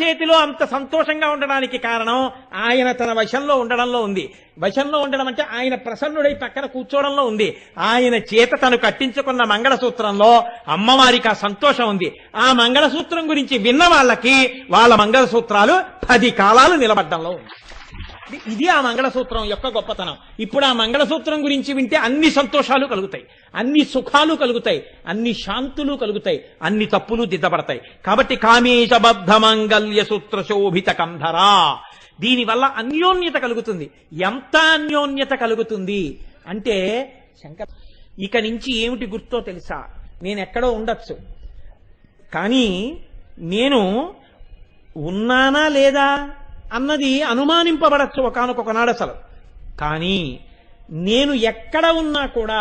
చేతిలో అంత సంతోషంగా ఉండడానికి కారణం ఆయన తన వశంలో ఉండడంలో ఉంది. వశంలో ఉండడం అంటే ఆయన ప్రసన్నుడై పక్కన కూర్చోవడంలో ఉంది. ఆయన చేత తను కట్టించుకున్న మంగళసూత్రంలో అమ్మవారికి ఆ సంతోషం ఉంది. ఆ మంగళసూత్రం గురించి విన్న వాళ్ళకి వాళ్ళ మంగళసూత్రాలు 10 కాలాలు నిలబడ్డంలో ఉంది. ఇది ఆ మంగళసూత్రం యొక్క గొప్పతనం. ఇప్పుడు ఆ మంగళసూత్రం గురించి వింటే అన్ని సంతోషాలు కలుగుతాయి, అన్ని సుఖాలు కలుగుతాయి, అన్ని శాంతులు కలుగుతాయి, అన్ని తప్పులు దిద్దపడతాయి. కాబట్టి కామేశబద్ధ మంగళ్య సూత్ర శోభిత కంధరా, దీనివల్ల అన్యోన్యత కలుగుతుంది. ఎంత అన్యోన్యత కలుగుతుంది అంటే శంకర్ ఇక నుంచి ఏమిటి గుర్తో తెలుసా? నేనెక్కడో ఉండొచ్చు, కానీ నేను ఉన్నానా లేదా అన్నది అనుమానింపబడచ్చు ఒకానొకనాడు అసలు. కానీ నేను ఎక్కడ ఉన్నా కూడా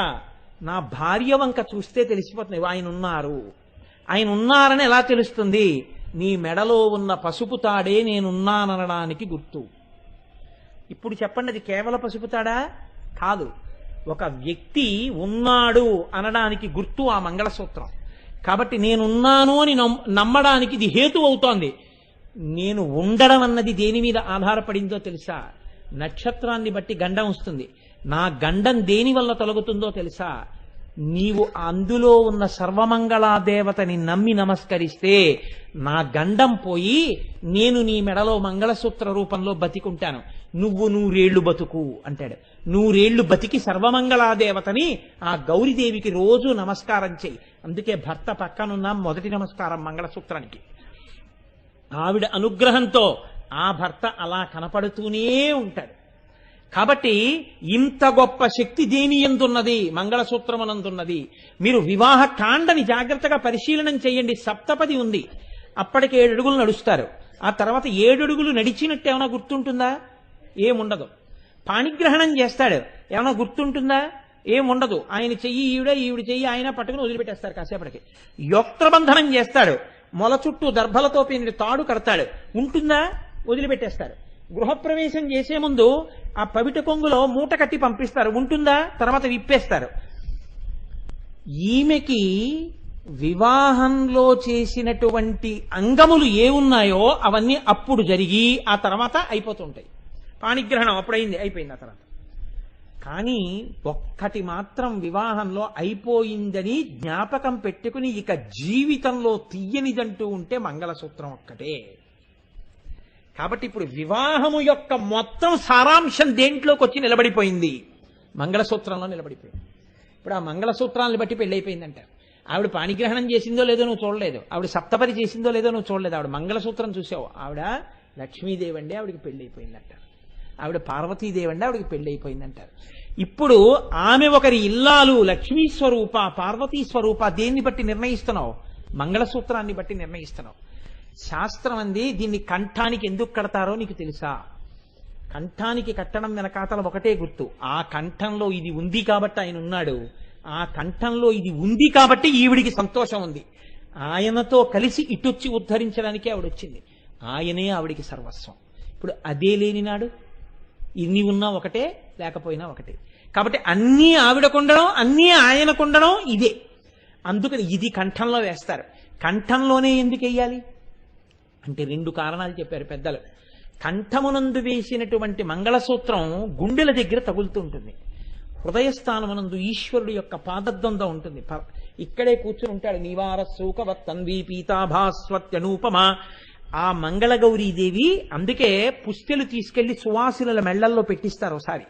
నా భార్య వంక చూస్తే తెలిసిపోతుంది ఆయన ఉన్నారు. ఆయన ఉన్నారని ఎలా తెలుస్తుంది? నీ మెడలో ఉన్న పసుపు తాడే నేనున్నాననడానికి గుర్తు. ఇప్పుడు చెప్పండి, అది కేవల పసుపు తాడా? కాదు. ఒక వ్యక్తి ఉన్నాడు అనడానికి గుర్తు ఆ మంగళసూత్రం. కాబట్టి నేనున్నాను అని నమ్మడానికి ఇది హేతు అవుతోంది. నేను ఉండడం అన్నది దేని మీద ఆధారపడిందో తెలుసా? నక్షత్రాన్ని బట్టి గండం వస్తుంది. నా గండం దేని వల్ల తొలగుతుందో తెలుసా? నీవు అందులో ఉన్న సర్వమంగళాదేవతని నమ్మి నమస్కరిస్తే నా గండం పోయి నేను నీ మెడలో మంగళసూత్ర రూపంలో బతికుంటాను. నువ్వు 100 ఏళ్లు బతుకు అంటాడు. 100 ఏళ్లు బతికి సర్వమంగళాదేవతని ఆ గౌరీదేవికి రోజు నమస్కారం చెయ్యి. అందుకే భర్త పక్కనున్న మొదటి నమస్కారం మంగళసూత్రానికి. ఆవిడ అనుగ్రహంతో ఆ భర్త అలా కనపడుతూనే ఉంటాడు. కాబట్టి ఇంత గొప్ప శక్తి దేని ఎందున్నది? మంగళసూత్రమనందున్నది. మీరు వివాహ కాండని జాగ్రత్తగా పరిశీలనం చేయండి. సప్తపది ఉంది. అప్పటికి 7 అడుగులు నడుస్తారు. ఆ తర్వాత 7 అడుగులు నడిచినట్టు ఏమైనా గుర్తుంటుందా? ఏముండదు. పాణిగ్రహణం చేస్తాడు, ఏమైనా గుర్తుంటుందా? ఏముండదు. ఆయన చెయ్యి ఈవిడ చెయ్యి ఆయన పట్టుకుని వదిలిపెట్టేస్తారు కాసేపటికి. యోక్త్రబంధనం చేస్తాడు, మొల చుట్టూ దర్భలతో పీని తాడు కడతాడు, ఉంటుందా? వదిలిపెట్టేస్తారు. గృహప్రవేశం చేసే ముందు ఆ పవిట కొంగులో మూట కట్టి పంపిస్తారు, ఉంటుందా? తర్వాత విప్పేస్తారు. ఈమెకి వివాహంలో చేసినటువంటి అంగములు ఏ ఉన్నాయో అవన్నీ అప్పుడు జరిగి ఆ తర్వాత అయిపోతుంటాయి. పాణిగ్రహణం అప్పుడైంది, అయిపోయింది ఆ తర్వాత. కానీ ఒక్కటి మాత్రం వివాహంలో అయిపోయిందని జ్ఞాపకం పెట్టుకుని ఇక జీవితంలో తీయనిదంటూ ఉంటే మంగళసూత్రం ఒక్కటే. కాబట్టి ఇప్పుడు వివాహము యొక్క మొత్తం సారాంశం దేంట్లోకి వచ్చి నిలబడిపోయింది? మంగళసూత్రంలో నిలబడిపోయింది. ఇప్పుడు ఆ మంగళసూత్రాలను బట్టి పెళ్లి అయిపోయిందంటారు. ఆవిడ పాణిగ్రహణం చేసిందో లేదో నువ్వు చూడలేదు, ఆవిడ సప్తపది చేసిందో లేదో నువ్వు చూడలేదు, ఆవిడ మంగళసూత్రం చూసావు. ఆవిడ లక్ష్మీదేవి అండి, ఆవిడికి పెళ్లి అయిపోయిందంటారు. ఆవిడ పార్వతీదేవి అండి, ఆవిడికి పెళ్లి అయిపోయిందంటారు. ఇప్పుడు ఆమె ఒకరి ఇల్లాలు, లక్ష్మీ స్వరూప, పార్వతీ స్వరూప. దేన్ని బట్టి నిర్ణయిస్తున్నావు? మంగళసూత్రాన్ని బట్టి నిర్ణయిస్తున్నావు. శాస్త్రం అంది దీన్ని కంఠానికి ఎందుకు కడతారో నీకు తెలుసా? కంఠానికి కట్టడం వెనకాతల ఒకటే గుర్తు. ఆ కంఠంలో ఇది ఉంది కాబట్టి ఆయన ఉన్నాడు, ఆ కంఠంలో ఇది ఉంది కాబట్టి ఈవిడికి సంతోషం ఉంది. ఆయనతో కలిసి ఇటొచ్చి ఉద్ధరించడానికే ఆవిడ వచ్చింది. ఆయనే ఆవిడికి సర్వస్వం. ఇప్పుడు అదే లేనినాడు ఇన్ని ఉన్నా ఒకటే, లేకపోయినా ఒకటే. కాబట్టి అన్నీ ఆవిడకుండడం, అన్నీ ఆయనకుండడం ఇదే. అందుకని ఇది కంఠంలో వేస్తారు. కంఠంలోనే ఎందుకు వేయాలి అంటే 2 కారణాలు చెప్పారు పెద్దలు. కంఠమునందు వేసినటువంటి మంగళసూత్రం గుండెల దగ్గర తగులుతూ ఉంటుంది. హృదయస్థానమునందు ఈశ్వరుడు యొక్క పాదద్వంద్వం ఉంటుంది. ఇక్కడే కూర్చుని ఉంటాడు. నివార సూకవత్తన్వీ పీతాభాస్వత్యనూపమ. ఆ మంగళగౌరీదేవి అందుకే పుస్తెలు తీసుకెళ్లి సువాసుల మెళ్లల్లో పెట్టిస్తారు. ఒకసారి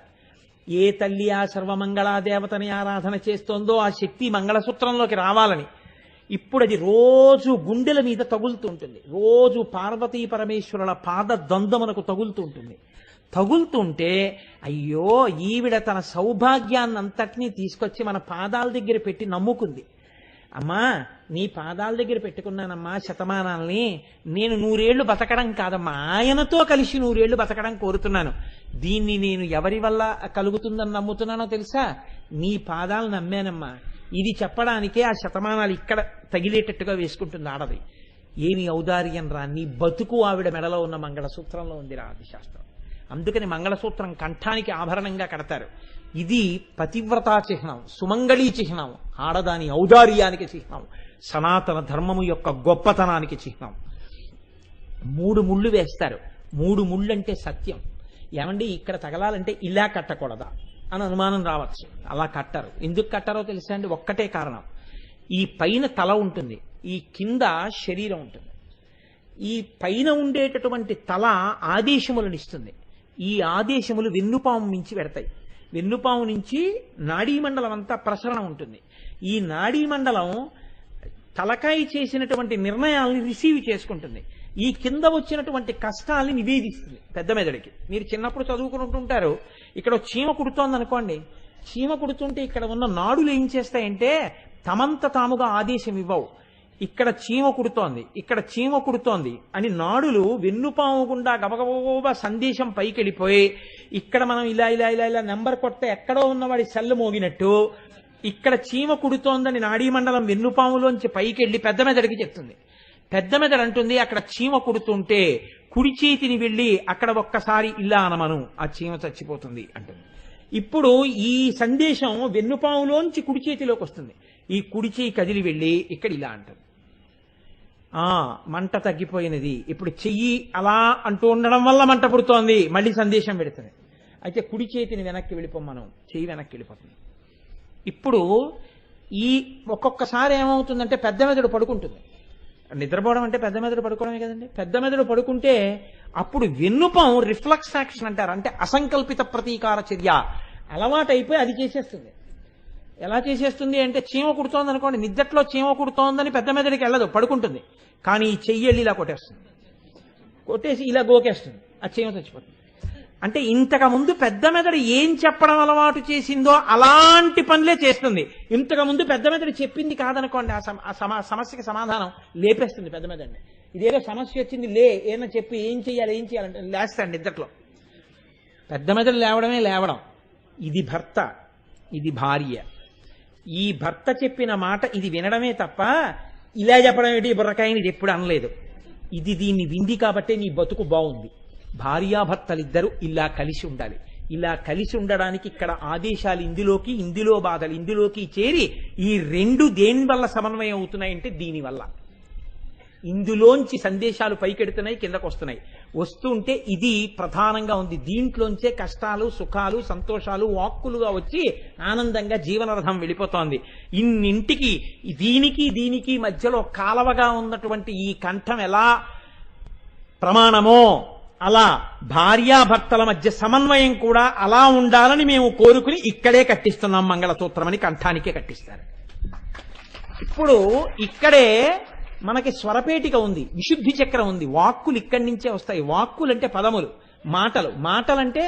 ఏ తల్లి ఆ సర్వమంగళాదేవతని ఆరాధన చేస్తోందో ఆ శక్తి మంగళసూత్రంలోకి రావాలని ఇప్పుడు అది రోజు గుండెల మీద తగులుతూ ఉంటుంది. రోజు పార్వతీ పరమేశ్వరుల పాద ద్వంద్వమునకు తగులుతూ ఉంటుంది. తగులుతుంటే అయ్యో ఈవిడ తన సౌభాగ్యాన్నంతటినీ తీసుకొచ్చి మన పాదాల దగ్గర పెట్టి నమ్ముకుంది. అమ్మా నీ పాదాల దగ్గర పెట్టుకున్నానమ్మా శతమానాల్ని, నేను 100 ఏళ్లు బతకడం కాదమ్మా, ఆయనతో కలిసి 100 ఏళ్లు బతకడం కోరుతున్నాను. దీన్ని నేను ఎవరి వల్ల కలుగుతుందని నమ్ముతున్నానో తెలుసా? నీ పాదాలు నమ్మానమ్మా. ఇది చెప్పడానికే ఆ శతమానాలు ఇక్కడ తగిలేటట్టుగా వేసుకుంటుంది ఆడది. ఏమి ఔదార్యం రా, నీ బతుకు ఆవిడ మెడలో ఉన్న మంగళసూత్రంలో ఉంది రా అది శాస్త్రం. అందుకని మంగళసూత్రం కంఠానికి ఆభరణంగా కడతారు. ఇది పతివ్రతా చిహ్నం, సుమంగళీ చిహ్నం, ఆడదాని ఔదార్యానికి చిహ్నం, సనాతన ధర్మము యొక్క గొప్పతనానికి చిహ్నం. 3 ముళ్ళు వేస్తారు. 3 ముళ్ళు అంటే సత్యం. ఏమండి ఇక్కడ తగలాలంటే ఇలా కట్టకూడదా అని అనుమానం రావచ్చు. అలా కట్టరు. ఎందుకు కట్టారో తెలుసా అండి? ఒక్కటే కారణం. ఈ పైన తల ఉంటుంది, ఈ కింద శరీరం ఉంటుంది. ఈ పైన ఉండేటటువంటి తల ఆదేశములను ఇస్తుంది. ఈ ఆదేశములు వెన్నుపాము నుంచి పెడతాయి. వెన్నుపాము నుంచి నాడీమండలం అంతా ప్రసరణ ఉంటుంది. ఈ నాడీమండలం తలకాయ చేసినటువంటి నిర్ణయాలను రిసీవ్ చేసుకుంటుంది. ఈ కింద వచ్చినటువంటి కష్టాన్ని నివేదిస్తుంది పెద్ద మెదడికి. మీరు చిన్నప్పుడు చదువుకుంటుంటారు, ఇక్కడ చీమ కుడుతోంది అనుకోండి, చీమ కుడుతుంటే ఇక్కడ ఉన్న నాడులు ఏం చేస్తాయంటే తమంత తాముగా ఆదేశం ఇవ్వవు. ఇక్కడ చీమ కుడుతోంది, ఇక్కడ చీమ కుడుతోంది అని నాడులు వెన్నుపాము గుండా గబగబా సందేశం పైకి వెళ్ళిపోయి, ఇక్కడ మనం ఇలా ఇలా ఇలా ఇలా నెంబర్ కొడితే ఎక్కడో ఉన్నవాడి సెల్లు మోగినట్టు ఇక్కడ చీమ కుడుతోందని నాడీమండలం వెన్నుపాములోంచి పైకి వెళ్ళి పెద్ద మెదడికి చెప్తుంది. పెద్ద మెదడు అంటుంది అక్కడ చీమ కుడుతుంటే కుడి చేతిని వెళ్ళి అక్కడ ఒక్కసారి ఇలా అనమను, ఆ చీమ చచ్చిపోతుంది అంటుంది. ఇప్పుడు ఈ సందేశం వెన్నుపాములోంచి కుడి చేతిలోకి వస్తుంది. ఈ కుడి చేయి కదిలి వెళ్ళి ఇక్కడ ఇలా అంటుంది, మంట తగ్గిపోయినది. ఇప్పుడు చెయ్యి అలా అంటూ ఉండడం వల్ల మంట పుడుతోంది, మళ్ళీ సందేశం పెడుతుంది. అయితే కుడి చేతిని వెనక్కి వెళ్ళిపోమను, చెయ్యి వెనక్కి వెళ్ళిపోతుంది. ఇప్పుడు ఈ ఒక్కొక్కసారి ఏమవుతుందంటే పెద్ద మెదడు పడుకుంటుంది. నిద్రపోవడం అంటే పెద్ద మెదడు పడుకోవడమే కదండి. పెద్ద మెదడు పడుకుంటే అప్పుడు వెన్నుపాము రిఫ్లెక్స్ యాక్షన్ అంటారు, అంటే అసంకల్పిత ప్రతీకార చర్య అలవాటు అయిపోయి అది చేసేస్తుంది. ఎలా చేసేస్తుంది అంటే చీమ కుడుతోంది అనుకోండి, నిద్దట్లో చీమ కుడుతోందని పెద్ద మెదడికి వెళ్ళదు, పడుకుంటుంది. కానీ ఈ చెయ్యి వెళ్ళి ఇలా కొట్టేస్తుంది, కొట్టేసి ఇలా గోకేస్తుంది, ఆ చీమ చచ్చిపోతుంది. అంటే ఇంతకు ముందు పెద్ద మెదడు ఏం చెప్పడం అలవాటు చేసిందో అలాంటి పనులే చేస్తుంది. ఇంతకు ముందు పెద్ద మెదడు చెప్పింది కాదనుకోండి, ఆ సమస్యకి సమాధానం లేపేస్తుంది పెద్ద మెదడిని. ఇదేదో సమస్య వచ్చింది లే ఏమన్నా చెప్పి ఏం చేయాలంటే లేస్తాడు నిద్దట్లో. పెద్ద మెదడు లేవడం. ఇది భర్త, ఇది భార్య. ఈ భర్త చెప్పిన మాట ఇది వినడమే తప్ప ఇలా చెప్పడం ఏంటి బుర్రకాయని ఇది ఎప్పుడు అనలేదు. ఇది దీన్ని వింది కాబట్టే నీ బతుకు బాగుంది. భార్యాభర్తలిద్దరూ ఇలా కలిసి ఉండాలి. ఇలా కలిసి ఉండడానికి ఇక్కడ ఆదేశాలు ఇందులో బాధలు ఇందులోకి చేరి ఈ రెండు దేని వల్ల సమన్వయం అవుతున్నాయంటే దీనివల్ల. ఇందులోంచి సందేశాలు పైకెడుతున్నాయి, కిందకు వస్తున్నాయి. వస్తుంటే ఇది ప్రధానంగా ఉంది. దీంట్లోంచే కష్టాలు, సుఖాలు, సంతోషాలు వాక్కులుగా వచ్చి ఆనందంగా జీవనరథం వెళ్ళిపోతోంది. ఇన్నింటికి దీనికి మధ్యలో కాలవగా ఉన్నటువంటి ఈ కంఠం ఎలా ప్రమాణమో అలా భార్యాభర్తల మధ్య సమన్వయం కూడా అలా ఉండాలని మేము కోరుకుని ఇక్కడే కట్టిస్తున్నాం. మంగళసూత్రం అని కంఠానికే కట్టిస్తారు. ఇప్పుడు ఇక్కడే మనకి స్వరపేటిక ఉంది, విశుద్ధి చక్రం ఉంది. వాక్కులు ఇక్కడి నుంచే వస్తాయి. వాక్కులంటే పదములు, మాటలంటే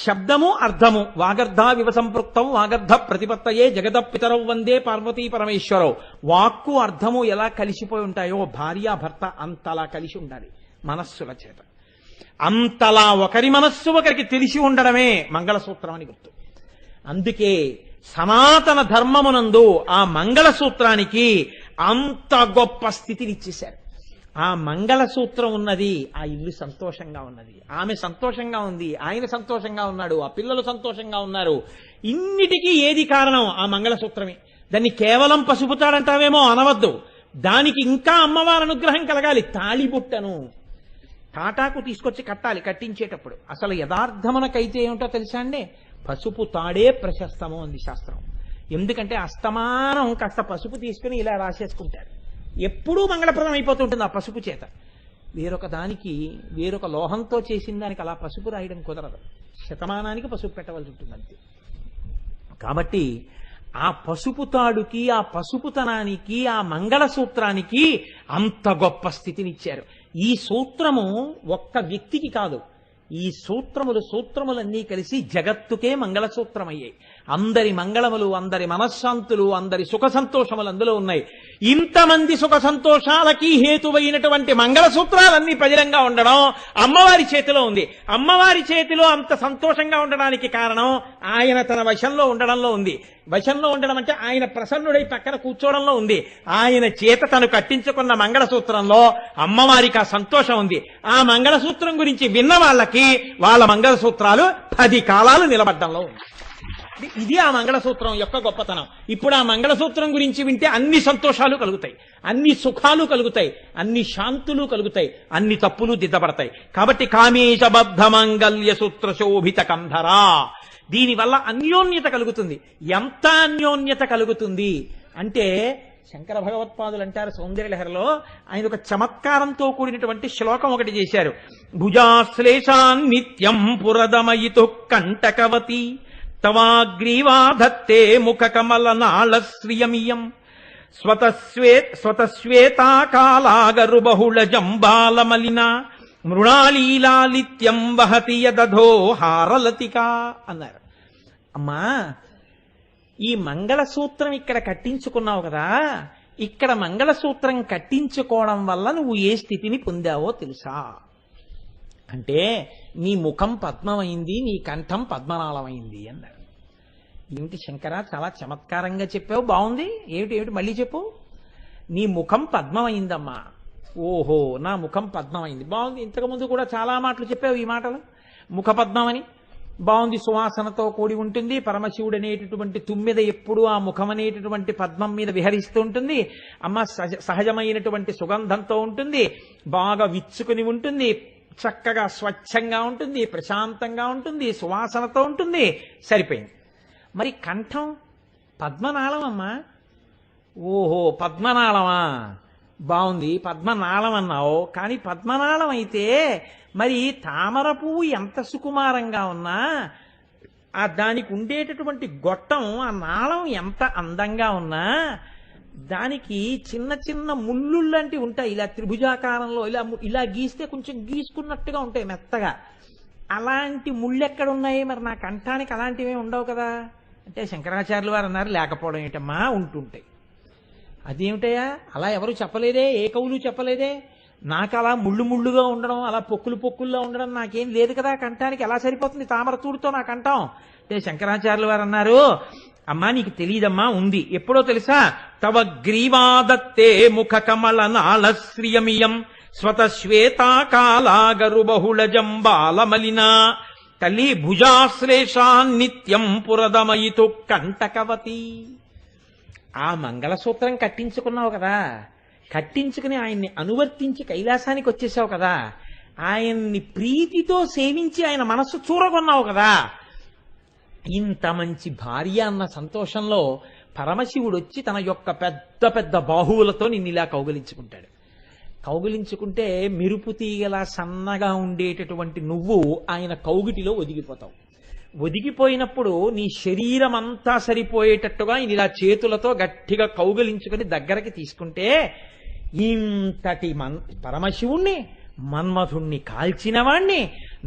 శబ్దము, అర్థము. వాగర్ధ వివసంపృక్తం వాగర్ధ ప్రతిపత్తయే జగద పితరౌ వందే పార్వతీ పరమేశ్వరౌ. వాక్కు అర్థము ఎలా కలిసిపోయి ఉంటాయో భార్యాభర్త అంతలా కలిసి ఉండాలి మనస్సుల చేత. అంతలా ఒకరి మనస్సు ఒకరికి తెలిసి ఉండడమే మంగళసూత్రం అని గుర్తు. అందుకే సనాతన ధర్మమునందు ఆ మంగళసూత్రానికి అంత గొప్ప స్థితిని ఇచ్చేశారు. ఆ మంగళసూత్రం ఉన్నది, ఆ ఇల్లు సంతోషంగా ఉన్నది, ఆమె సంతోషంగా ఉంది, ఆయన సంతోషంగా ఉన్నాడు, ఆ పిల్లలు సంతోషంగా ఉన్నారు. ఇన్నిటికీ ఏది కారణం? ఆ మంగళసూత్రమే. దాన్ని కేవలం పసుపు తాడంటావేమో అనవద్దు. దానికి ఇంకా అమ్మవారి అనుగ్రహం కలగాలి. తాళిబుట్టను తాటాకు తీసుకొచ్చి కట్టాలి. కట్టించేటప్పుడు అసలు యథార్థమునకైతే ఏమిటో తెలుసా అండి? పసుపు తాడే ప్రశస్తము అంది శాస్త్రం. ఎందుకంటే అస్తమానం కాస్త పసుపు తీసుకుని ఇలా రాసేసుకుంటారు. ఎప్పుడూ మంగళప్రదం అయిపోతుంటుంది ఆ పసుపు చేత. వేరొక లోహంతో చేసిన దానికి అలా పసుపు రాయడం కుదరదు. శతమానానికి పసుపు పెట్టవలసి ఉంటుంది అంతే. కాబట్టి ఆ పసుపు తాడుకి, ఆ పసుపుతనానికి, ఆ మంగళసూత్రానికి అంత గొప్ప స్థితినిచ్చారు. ఈ సూత్రము ఒక్క వ్యక్తికి కాదు, ఈ సూత్రములన్నీ కలిసి జగత్తుకే మంగళసూత్రమయ్యాయి. అందరి మంగళములు, అందరి మనశ్శాంతులు, అందరి సుఖ సంతోషములు అందులో ఉన్నాయి. ఇంతమంది సుఖ సంతోషాలకి హేతువైనటువంటి మంగళసూత్రాలన్నీ పదిలంగా ఉండడం అమ్మవారి చేతిలో ఉంది. అమ్మవారి చేతిలో అంత సంతోషంగా ఉండడానికి కారణం ఆయన తన వశంలో ఉండడంలో ఉంది. వశంలో ఉండడం అంటే ఆయన ప్రసన్నుడై పక్కన కూర్చోవడంలో ఉంది. ఆయన చేత తను కట్టించుకున్న మంగళసూత్రంలో అమ్మవారికి ఆ సంతోషం ఉంది. ఆ మంగళసూత్రం గురించి విన్న వాళ్ళకి వాళ్ళ మంగళసూత్రాలు 10 కాలాలు నిలబడ్డంలో ఉంది. ఇది ఆ మంగళసూత్రం యొక్క గొప్పతనం. ఇప్పుడు ఆ మంగళసూత్రం గురించి వింటే అన్ని సంతోషాలు కలుగుతాయి, అన్ని సుఖాలు కలుగుతాయి, అన్ని శాంతులు కలుగుతాయి, అన్ని తప్పులు దిద్దపడతాయి. కాబట్టి కామేశబద్ధ మాంగళ్య సూత్ర శోభిత కంధరా, దీనివల్ల అన్యోన్యత కలుగుతుంది. ఎంత అన్యోన్యత కలుగుతుంది అంటే శంకర భగవత్పాదులు అంటారు సౌందర్యలహరిలో, ఆయన ఒక చమత్కారంతో కూడినటువంటి శ్లోకం ఒకటి చేశారు. భుజాశ్లేషాన్ నిత్యం పురదమయితు కంటకవతి తవాగ్రీవాధత్తే ముఖ కమల నాళశ్రియమియం స్వతశ్వేతాకాలాగరు బహుళ జంబాలమలిన మృణాళీలాలిత్యం వహతి యదధో హారలతిక అన్నారు. అమ్మా, ఈ మంగళసూత్రం ఇక్కడ కట్టించుకున్నావు కదా, ఇక్కడ మంగళసూత్రం కట్టించుకోవడం వల్ల నువ్వు ఏ స్థితిని పొందావో తెలుసా అంటే నీ ముఖం పద్మమైంది, నీ కంఠం పద్మనాళమైంది అన్నారు. ఏమిటి శంకర, చాలా చమత్కారంగా చెప్పావు, బాగుంది, ఏమిటి మళ్ళీ చెప్పు. నీ ముఖం పద్మమైందమ్మా. ఓహో, నా ముఖం పద్మమైంది, బాగుంది. ఇంతకుముందు కూడా చాలా మాటలు చెప్పావు ఈ మాటలు, ముఖ పద్మమని, బాగుంది. సువాసనతో కూడి ఉంటుంది. పరమశివుడు అనేటటువంటి తుమ్మెద ఎప్పుడు ఆ ముఖం అనేటటువంటి పద్మం మీద విహరిస్తూ ఉంటుంది. అమ్మ సహజమైనటువంటి సుగంధంతో ఉంటుంది, బాగా విచ్చుకుని ఉంటుంది, చక్కగా స్వచ్ఛంగా ఉంటుంది, ప్రశాంతంగా ఉంటుంది, సువాసనతో ఉంటుంది. సరిపోయింది. మరి కంఠం పద్మనాళం అమ్మా. ఓహో, పద్మనాళమా, బాగుంది. పద్మనాళం అన్నావు, కానీ పద్మనాళం అయితే మరి తామర పువ్వు ఎంత సుకుమారంగా ఉన్నా దానికి ఉండేటటువంటి గొట్టం, ఆ నాళం ఎంత అందంగా ఉన్నా దానికి చిన్న చిన్న ముళ్ళు లాంటివి ఉంటాయి. ఇలా త్రిభుజాకారంలో ఇలా గీస్తే కొంచెం గీసుకున్నట్టుగా ఉంటాయి మెత్తగా. అలాంటి ముళ్ళు ఎక్కడ ఉన్నాయి? మరి నా కంఠానికి అలాంటివి ఉండవు కదా అంటే శంకరాచార్యులు వారు అన్నారు, లేకపోవడం ఏంటమ్మా, ఉంటుంటాయి. అదేమిటయా, అలా ఎవరు చెప్పలేదే, ఏ కవులు చెప్పలేదే. నాకు అలా ముళ్ళుగా ఉండడం, అలా పొక్కుల్లో ఉండడం నాకేం లేదు కదా, కంఠానికి ఎలా సరిపోతుంది తామర తూడుతో నా కంఠం అంటే శంకరాచార్యులు వారు అన్నారు, అమ్మా నీకు తెలియదమ్మా, ఉంది. ఎప్పుడో తెలుసా? తవ గ్రీవాదత్తే ముఖ కమల నాళశ్రియమియం స్వతశ్వేతాకాలాగరు బహుళ జంబాలమలినా తల్లి భుజాశ్లేషాన్ నిత్యం పురదమయితు కంటకవతి. ఆ మంగళసూత్రం కట్టించుకున్నావు కదా, కట్టించుకుని ఆయన్ని అనువర్తించి కైలాసానికి వచ్చేసావు కదా, ఆయన్ని ప్రీతితో సేవించి ఆయన మనస్సు చూరగొన్నావు కదా, ఇంత మంచి భార్య అన్న సంతోషంలో పరమశివుడు వచ్చి తన యొక్క పెద్ద పెద్ద బాహువులతో నిన్ను ఇలా కౌగిలించుకుంటాడు. కౌగిలించుకుంటే మెరుపు తీగలా సన్నగా ఉండేటటువంటి నువ్వు ఆయన కౌగిటిలో ఒదిగిపోతావు. ఒదిగిపోయినప్పుడు నీ శరీరం అంతా సరిపోయేటట్టుగా ఇలా చేతులతో గట్టిగా కౌగిలించుకుని దగ్గరకి తీసుకుంటే ఇంతటి పరమశివుణ్ణి, మన్మధుణ్ణి కాల్చిన వాణ్ణి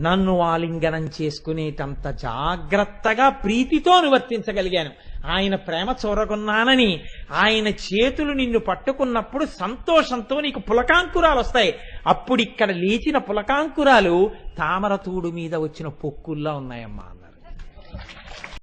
నన్ను ఆలింగనం చేసుకునేటంత జాగ్రత్తగా ప్రీతితో అనువర్తించగలిగాను. ఆయన ప్రేమ చూరగొన్నానని ఆయన చేతులు నిన్ను పట్టుకున్నప్పుడు సంతోషంతో నీకు పులకాంకురాలు వస్తాయి. అప్పుడు ఇక్కడ లేచిన పులకాంకురాలు తామరతూడు మీద వచ్చిన పొక్కుల్లా ఉన్నాయమ్మా.